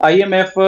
IMF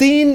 3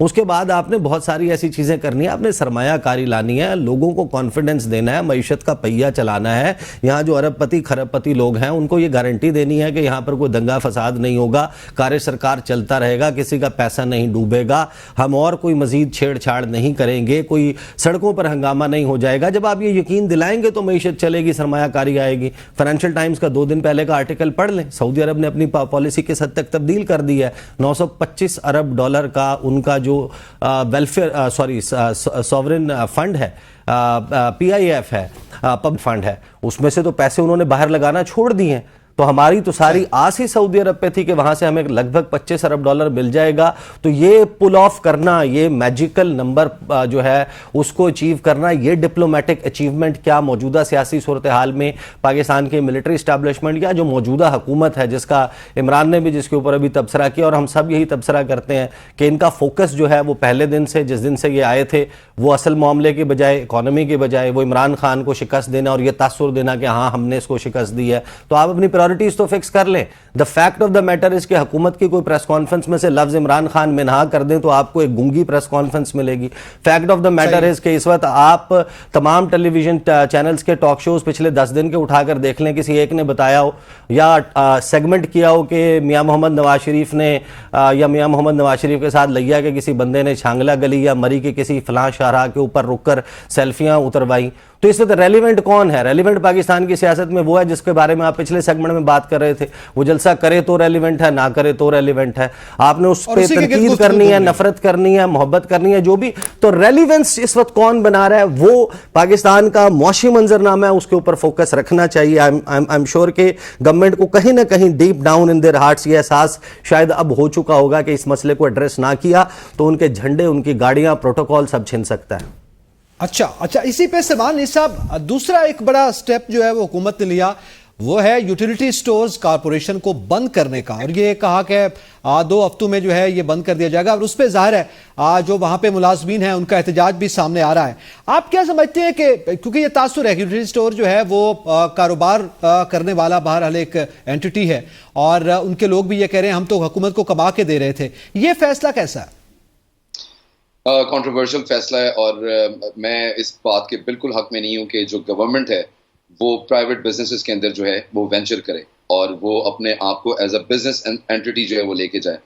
اس کے بعد آپ نے بہت ساری ایسی چیزیں کرنی ہے, آپ نے سرمایہ کاری لانی ہے, لوگوں کو کانفیڈنس دینا ہے, معیشت کا پہیہ چلانا ہے. یہاں جو ارب پتی کھرب پتی لوگ ہیں ان کو یہ گارنٹی دینی ہے کہ یہاں پر کوئی دنگا فساد نہیں ہوگا, کار سرکار چلتا رہے گا, کسی کا پیسہ نہیں ڈوبے گا, ہم اور کوئی مزید چھیڑ چھاڑ نہیں کریں گے, کوئی سڑکوں پر ہنگامہ نہیں ہو جائے گا. جب آپ یہ یقین دلائیں گے تو معیشت چلے گی, سرمایہ کاری آئے گی. فائنینشیل ٹائمز کا 2 دن پہلے کا آرٹیکل پڑھ لیں, سعودی عرب نے اپنی پالیسی کس حد تک تبدیل کر دی ہے. $925 ارب کا ان کا جو ویلفیئر سوورن فنڈ ہے, PIF ہے, پب فنڈ ہے, اس میں سے تو پیسے انہوں نے باہر لگانا چھوڑ دیے ہیں. تو ہماری تو ساری آس ہی سعودی عرب پہ تھی کہ وہاں سے ہمیں لگ بھگ $25 ارب مل جائے گا. تو یہ پل آف کرنا, یہ میجیکل نمبر جو ہے اس کو اچیو کرنا, یہ ڈپلومیٹک اچیومنٹ کیا موجودہ سیاسی صورتحال میں پاکستان کے ملٹری اسٹیبلشمنٹ یا جو موجودہ حکومت ہے, جس کا عمران نے بھی جس کے اوپر ابھی تبصرہ کیا اور ہم سب یہی تبصرہ کرتے ہیں کہ ان کا فوکس جو ہے وہ پہلے دن سے, جس دن سے یہ آئے تھے, وہ اصل معاملے کے بجائے, اکانومی کے بجائے, وہ عمران خان کو شکست دینا اور یہ تاثر دینا کہ ہاں ہم نے اس کو شکست دی ہے. تو آپ اپنی پرائورٹیز تو فکس کر لیں. The fact of the matter is کہ حکومت کی کوئی پریس کانفرنس میں سے لفظ عمران خان منہا کر دیں تو آپ کو ایک گونگی پریس کانفرنس ملے گی. Fact of the matter is کہ اس وقت آپ تمام ٹیلی ویژن چینلز کے ٹاک شوز پچھلے 10 دن کے اٹھا کر دیکھ لیں, کسی ایک نے بتایا ہو یا سیگمنٹ کیا ہو کہ میاں محمد نواز شریف نے یا میاں محمد نواز شریف کے ساتھ لیا کہ کسی بندے نے چھانگلہ گلی یا مری کے کسی فلاں شاہراہ کے اوپر رک کر سیلفیاں اتروائیں. تو اس وقت ریلیونٹ کون ہے؟ ریلیونٹ پاکستان کی سیاست میں وہ ہے جس کے بارے میں آپ پچھلے سیگمنٹ میں بات کر رہے تھے. وہ جلسہ کرے تو ریلیونٹ ہے, نہ کرے تو ریلیونٹ ہے. آپ نے اس پہ تنقید کرنی ہے, نفرت کرنی ہے, محبت کرنی ہے, جو بھی. تو ریلیونس اس وقت کون بنا رہا ہے, وہ پاکستان کا معاشی منظرنامہ ہے, اس کے اوپر فوکس رکھنا چاہیے. آئی ایم شیور کہ گورنمنٹ کو کہیں نہ کہیں deep down in their hearts یہ احساس شاید اب ہو چکا ہوگا کہ اس مسئلے کو ایڈریس نہ کیا تو ان کے جھنڈے, ان کی گاڑیاں, پروٹوکول سب چھن سکتا ہے. اچھا, اسی پہ سلمان علی صاحب, دوسرا ایک بڑا سٹیپ جو ہے وہ حکومت نے لیا وہ ہے یوٹیلیٹی سٹورز کارپوریشن کو بند کرنے کا, اور یہ کہا کہ 2 ہفتوں میں جو ہے یہ بند کر دیا جائے گا. اور اس پہ ظاہر ہے جو وہاں پہ ملازمین ہیں ان کا احتجاج بھی سامنے آ رہا ہے. آپ کیا سمجھتے ہیں کہ کیونکہ یہ تاثر ہے, یوٹیلیٹی سٹور جو ہے وہ کاروبار کرنے والا بہرحال ایک اینٹی ہے اور ان کے لوگ بھی یہ کہہ رہے ہیں ہم تو حکومت کو کما کے دے رہے تھے, یہ فیصلہ کیسا ہے؟ کنٹروورشل فیصلہ ہے, اور میں اس بات کے بالکل حق میں نہیں ہوں کہ جو گورنمنٹ ہے وہ پرائیویٹ بزنسز کے اندر جو ہے وہ وینچر کرے اور وہ اپنے آپ کو ایز اے بزنس اینٹی جو ہے وہ لے کے جائے.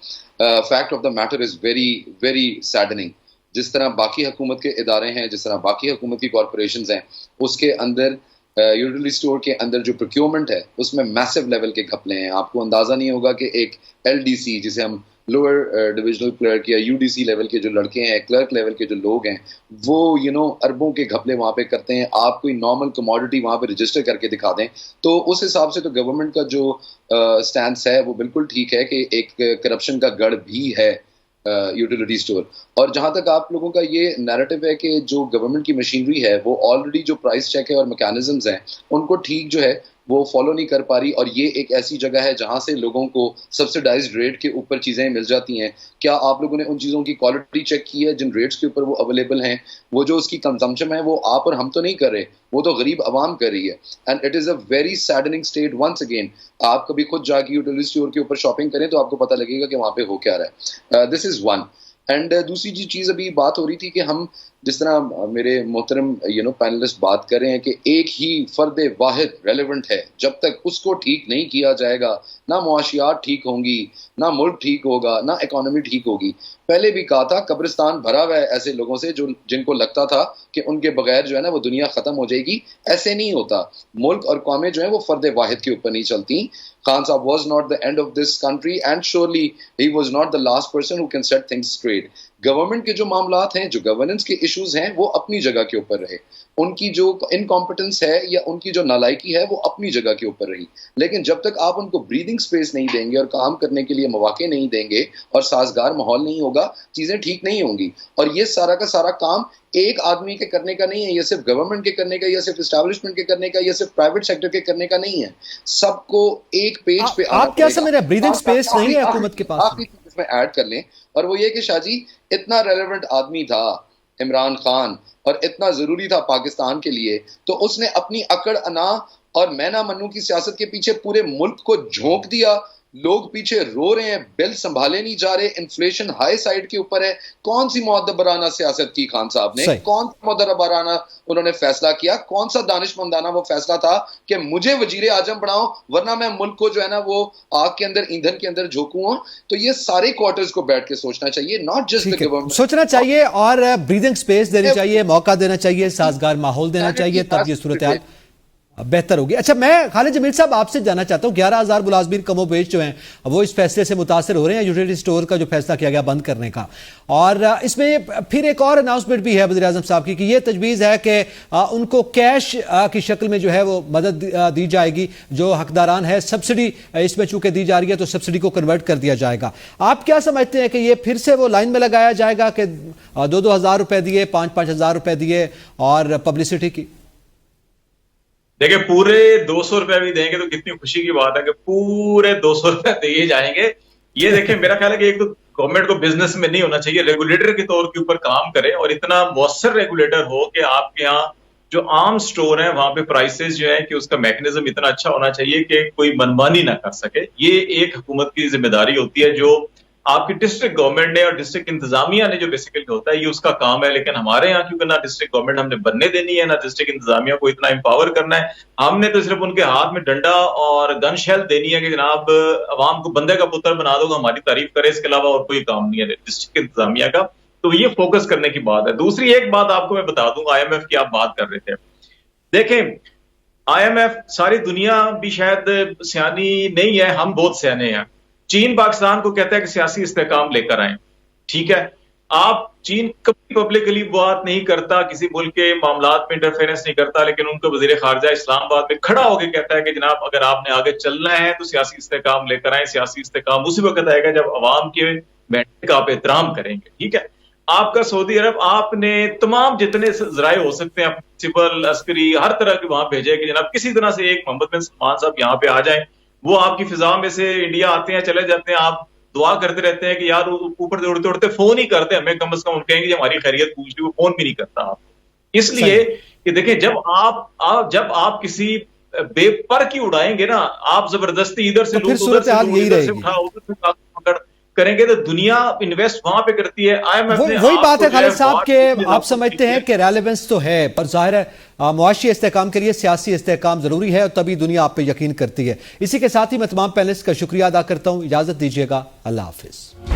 Fact of the matter is very very saddening. جس طرح باقی حکومت کے ادارے ہیں, جس طرح باقی حکومت کی کارپوریشنز ہیں, اس کے اندر یوٹیلیٹی اسٹور کے اندر جو پروکیورمنٹ ہے اس میں میسو لیول کے گھپلے ہیں. آپ کو اندازہ نہیں ہوگا کہ ایک LDC جسے ہم لوور ڈویژنل کلرک یا UDC لیول کے جو لڑکے ہیں, کلرک لیول کے جو لوگ ہیں, وہ اربوں کے گھپلے وہاں پہ کرتے ہیں. آپ کوئی نارمل کموڈٹی وہاں پہ رجسٹر کر کے دکھا دیں تو اس حساب سے تو گورنمنٹ کا جو سٹینس ہے وہ بالکل ٹھیک ہے کہ ایک کرپشن کا گڑھ بھی ہے یوٹیلیٹی اسٹور. اور جہاں تک آپ لوگوں کا یہ نیریٹو ہے کہ جو گورنمنٹ کی مشینری ہے وہ آلریڈی جو پرائس چیک ہے اور میکانزمز ہیں ان کو ٹھیک جو ہے وہ فالو نہیں کر پا رہی, اور یہ ایک ایسی جگہ ہے جہاں سے لوگوں کو سبسڈائزڈ ریٹ کے اوپر چیزیں مل جاتی ہیں. کیا آپ لوگوں نے ان چیزوں کی کوالٹی چیک کی ہے جن ریٹس کے اوپر وہ اویلیبل ہیں؟ وہ جو اس کی کنزمپشن ہے وہ آپ اور ہم تو نہیں کر رہے, وہ تو غریب عوام کر رہی ہے. And it is a very saddening state. Once again آپ کبھی خود جا کے یوٹیلیٹی اسٹور کے اوپر شاپنگ کریں تو آپ کو پتہ لگے گا کہ وہاں پہ ہو کیا رہا ہے. دس از ون. اینڈ دوسری چیز ابھی بات ہو رہی تھی کہ ہم جس طرح میرے محترم پینلسٹ بات کر رہے ہیں کہ ایک ہی فرد واحد ریلیونٹ ہے, جب تک اس کو ٹھیک نہیں کیا جائے گا نہ معاشیات ٹھیک ہوں گی, نہ ملک ٹھیک ہوگا, نہ اکانومی ٹھیک ہوگی. پہلے بھی کہا تھا قبرستان بھرا ہوا ہے ایسے لوگوں سے جن کو لگتا تھا کہ ان کے بغیر جو ہے نا وہ دنیا ختم ہو جائے گی. ایسے نہیں ہوتا. ملک اور قومیں جو ہیں وہ فرد واحد کے اوپر نہیں چلتی. خان صاحب was not the end of this country and surely he was not the last person who can set things straight. Government کے جو معاملات ہیں, جو گورننس کے ایشوز ہیں وہ اپنی جگہ کے اوپر رہے. ان کی جو انکمپٹنس ہے یا ان کی جو نالائکی ہے وہ اپنی جگہ کے اوپر رہی. لیکن جب تک آپ ان کو بریدنگ سپیس نہیں دیں گے اور کام کرنے کے لیے مواقع نہیں دیں گے اور سازگار ماحول نہیں ہوگا, چیزیں ٹھیک نہیں ہوں گی. اور یہ سارا کا سارا کام ایک آدمی کے کرنے کا نہیں ہے, یہ صرف گورنمنٹ کے کرنے کا یا صرف اسٹیبلشمنٹ کے کرنے کا یا صرف پرائیویٹ سیکٹر کے کرنے کا نہیں ہے. سب کو ایک پیج پہ آپ کیا سمجھ رہے ہیں بریدنگ سپیس نہیں ہے حکومت کے پاس؟ آخری چیز میں ایڈ کر لیں, اور وہ یہ کہ شاہ جی اتنا ریلیونٹ آدمی تھا عمران خان اور اتنا ضروری تھا پاکستان کے لیے, تو اس نے اپنی اکڑ انا اور میں نہ منوں کی سیاست کے پیچھے پورے ملک کو جھونک دیا لوگ پیچھے رو رہے ہیں, بل سنبھالے نہیں جا رہے, انفلیشن ہائی سائڈ کے اوپر ہے. کون سی معتبرانہ سیاست کی خان صاحب نے, کون سا معتبرانہ انہوں نے فیصلہ کیا, کون سا دانشمندانہ وہ فیصلہ تھا کہ مجھے وزیر اعظم بناؤ ورنہ میں ملک کو جو ہے نا وہ آگ کے اندر, ایندھن کے اندر جھونکوں. تو یہ سارے کوارٹرز کو بیٹھ کے سوچنا چاہیے, ناٹ جسٹ دی گورنمنٹ. سوچنا چاہیے اور بریدنگ سپیس دینی چاہیے, موقع دینا چاہیے, سازگار ماحول دینا چاہیے, تب یہ صورتحال بہتر ہوگی. اچھا, میں خالد جمیل صاحب آپ سے جاننا چاہتا ہوں, 11,000 ملازمین کم و بیش جو ہیں وہ اس فیصلے سے متاثر ہو رہے ہیں, یوٹیلیٹی سٹور کا جو فیصلہ کیا گیا بند کرنے کا, اور اس میں پھر ایک اور اناؤنسمنٹ بھی ہے وزیر اعظم صاحب کی کہ یہ تجویز ہے کہ ان کو کیش کی شکل میں جو ہے وہ مدد دی جائے گی, جو حقداران ہے سبسڈی اس میں چونکہ دی جا رہی ہے تو سبسڈی کو کنورٹ کر دیا جائے گا. آپ کیا سمجھتے ہیں کہ یہ پھر سے وہ لائن میں لگایا جائے گا کہ 2,000 روپے دیے, 5,000 روپے دیے اور پبلسٹی کی؟ دیکھیں, پورے 200 روپے بھی دیں گے تو کتنی خوشی کی بات ہے کہ پورے 200 روپے دیے جائیں گے. یہ دیکھیں, میرا خیال ہے کہ ایک تو گورنمنٹ کو بزنس میں نہیں ہونا چاہیے, ریگولیٹر کے طور کے اوپر کام کرے, اور اتنا مؤثر ریگولیٹر ہو کہ آپ کے ہاں جو عام سٹور ہیں وہاں پہ پرائسز جو ہے کہ اس کا میکنزم اتنا اچھا ہونا چاہیے کہ کوئی منمانی نہ کر سکے. یہ ایک حکومت کی ذمہ داری ہوتی ہے جو آپ کی ڈسٹرکٹ گورنمنٹ نے اور ڈسٹرکٹ انتظامیہ نے جو بیسیکلی ہوتا ہے, یہ اس کا کام ہے. لیکن ہمارے یہاں کیونکہ نہ ڈسٹرکٹ گورنمنٹ ہم نے بننے دینی ہے, نہ ڈسٹرکٹ انتظامیہ کو اتنا امپاور کرنا ہے. ہم نے تو صرف ان کے ہاتھ میں ڈنڈا اور گن شیل دینی ہے کہ جناب عوام کو بندے کا پتر بنا دو, ہماری تعریف کرے, اس کے علاوہ اور کوئی کام نہیں ہے ڈسٹرکٹ انتظامیہ کا. تو یہ فوکس کرنے کی بات ہے. دوسری ایک بات آپ کو میں بتا دوں, IMF کی آپ بات کر رہے تھے. دیکھیں, IMF ساری دنیا بھی شاید سیانی نہیں ہے, ہم بہت سیانے ہیں. چین پاکستان کو کہتا ہے کہ سیاسی استحکام لے کر آئیں, ٹھیک ہے. آپ چین کبھی پبلکلی بات نہیں کرتا, کسی ملک کے معاملات میں انٹرفیئرنس نہیں کرتا, لیکن ان کا وزیر خارجہ اسلام آباد میں کھڑا ہو کے کہتا ہے کہ جناب اگر آپ نے آگے چلنا ہے تو سیاسی استحکام لے کر آئیں. سیاسی استحکام اسی وقت آئے گا جب عوام کے مینڈیٹ کا آپ احترام کریں گے, ٹھیک ہے. آپ کا سعودی عرب, آپ نے تمام جتنے ذرائع ہو سکتے ہیں سول عسکری ہر طرح کے وہاں بھیجے کہ جناب کسی طرح سے ایک محمد بن سلمان صاحب یہاں پہ آ جائیں. وہ آپ کی فضا میں سے انڈیا آتے ہیں, چلے جاتے ہیں, آپ دعا کرتے رہتے ہیں کہ یار اوپر سے اڑتے اڑتے فون ہی کرتے, ہمیں کم از کم کہیں گے ہماری خیریت پوچھ لی, وہ فون بھی نہیں کرتا آپ. اس لیے کہ دیکھیں, جب آپ کسی بے پر کی اڑائیں گے نا, آپ زبردستی ادھر سے ادھر سے اٹھا ادھر سے پکڑ کریں گے تو دنیا انویسٹ وہاں پہ کرتی ہے. وہی بات ہے خالد صاحب کہ آپ سمجھتے ہیں کہ ریلیونس تو ہے, پر ظاہر ہے معاشی استحکام کے لیے سیاسی استحکام ضروری ہے, اور تبھی دنیا آپ پہ یقین کرتی ہے. اسی کے ساتھ ہی میں تمام پینلسٹ کا شکریہ ادا کرتا ہوں. اجازت دیجیے گا, اللہ حافظ.